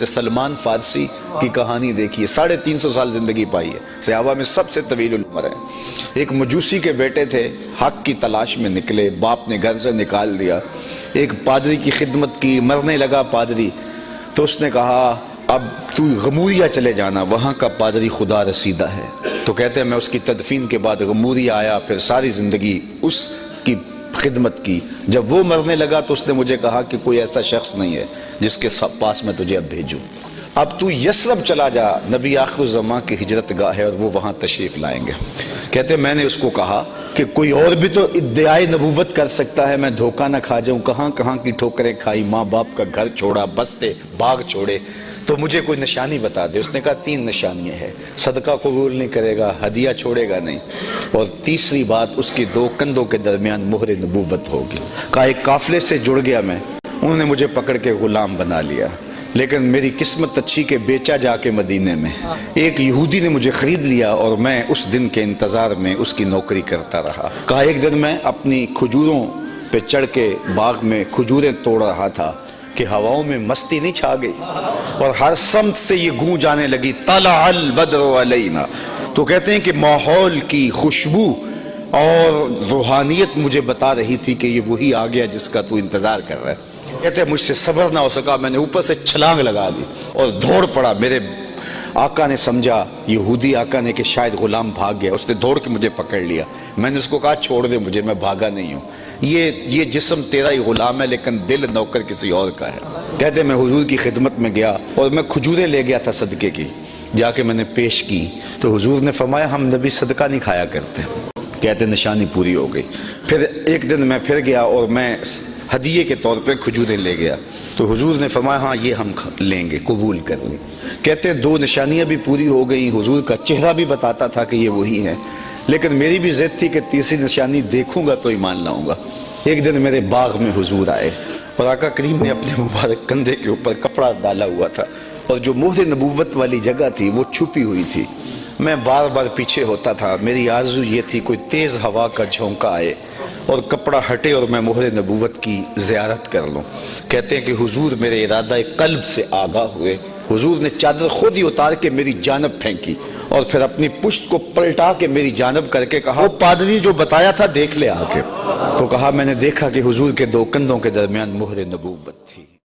سلمان فارسی کی کہانی دیکھیے، 350 سال زندگی پائی ہے، صحابہ میں سب سے طویل العمر ہے۔ ایک مجوسی کے بیٹے تھے، حق کی تلاش میں نکلے، باپ نے گھر سے نکال دیا، ایک پادری کی خدمت کی، مرنے لگا پادری، تو اس نے کہا اب تو غموریا چلے جانا، وہاں کا پادری خدا رسیدہ ہے۔ تو کہتے ہیں میں اس کی تدفین کے بعد غموریا آیا، پھر ساری زندگی اس کی خدمت کی۔ جب وہ مرنے لگا تو اس نے مجھے کہا کہ کوئی ایسا شخص نہیں ہے جس کے پاس میں تجھے اب بھیجوں، اب تو یثرب چلا جا، نبی آخر الزمان کی ہجرت گاہ ہے اور وہ وہاں تشریف لائیں گے۔ کہتے ہیں میں نے اس کو کہا کہ کوئی اور بھی تو ادعائے نبوت کر سکتا ہے، میں دھوکہ نہ کھا جاؤں، کہاں کہاں کی ٹھوکریں کھائی، ماں باپ کا گھر چھوڑا، بستے باغ چھوڑے، تو مجھے کوئی نشانی بتا دے۔ اس نے کہا 3 نشانیاں ہیں، صدقہ قبول نہیں کرے گا، ہدیہ چھوڑے گا نہیں، اور تیسری بات اس کی 2 کندھوں کے درمیان مہر نبوت ہوگی۔ کہا ایک قافلے سے جڑ گیا میں، انہوں نے مجھے پکڑ کے غلام بنا لیا، لیکن میری قسمت اچھی کہ بیچا جا کے مدینے میں، ایک یہودی نے مجھے خرید لیا اور میں اس دن کے انتظار میں اس کی نوکری کرتا رہا۔ کہا ایک دن میں اپنی کھجوروں پہ چڑھ کے باغ میں کھجوریں توڑ رہا تھا کہ ہواؤں میں مستی نہیں چھا گئی اور ہر سمت سے یہ گونج آنے لگی طلع البدر علینا۔ تو کہتے ہیں کہ ماحول کی خوشبو اور روحانیت مجھے بتا رہی تھی کہ یہ وہی آ گیا جس کا تو انتظار کر رہا ہے۔ کہتے ہیں مجھ سے صبر نہ ہو سکا، میں نے اوپر سے چھلانگ لگا دی اور دوڑ پڑا۔ میرے آقا نے سمجھا، یہودی آقا نے، کہ شاید غلام بھاگ گیا، اس نے دوڑ کے مجھے پکڑ لیا۔ میں نے اس کو کہا چھوڑ دے مجھے، میں بھاگا نہیں ہوں، یہ جسم تیرا ہی غلام ہے لیکن دل نوکر کسی اور کا ہے۔ کہتے ہیں میں حضور کی خدمت میں گیا اور میں کھجوریں لے گیا تھا صدقے کی، جا کے میں نے پیش کی تو حضور نے فرمایا ہم نبی صدقہ نہیں کھایا کرتے۔ کہتے ہیں نشانی پوری ہو گئی۔ پھر ایک دن میں پھر گیا اور میں ہدیے کے طور پہ کھجوریں لے گیا تو حضور نے فرمایا ہاں یہ ہم لیں گے، قبول کر لیں۔ کہتے ہیں 2 نشانیاں بھی پوری ہو گئیں، حضور کا چہرہ بھی بتاتا تھا کہ یہ وہی ہیں، لیکن میری بھی ضد تھی کہ تیسری نشانی دیکھوں گا تو ایمان لاؤں گا۔ ایک دن میرے باغ میں حضور آئے اور آقا کریم نے اپنے مبارک کندھے کے اوپر کپڑا ڈالا ہوا تھا اور جو مہر نبوت والی جگہ تھی وہ چھپی ہوئی تھی۔ میں بار بار پیچھے ہوتا تھا، میری آرزو یہ تھی کوئی تیز ہوا کا جھونکا آئے اور کپڑا ہٹے اور میں مہر نبوت کی زیارت کر لوں۔ کہتے ہیں کہ حضور میرے ارادہ قلب سے آگاہ ہوئے، حضور نے چادر خود ہی اتار کے میری جانب پھینکی اور پھر اپنی پشت کو پلٹا کے میری جانب کر کے کہا وہ پادری جو بتایا تھا دیکھ لے آ کے۔ تو کہا میں نے دیکھا کہ حضور کے 2 کندھوں کے درمیان مہر نبوت تھی۔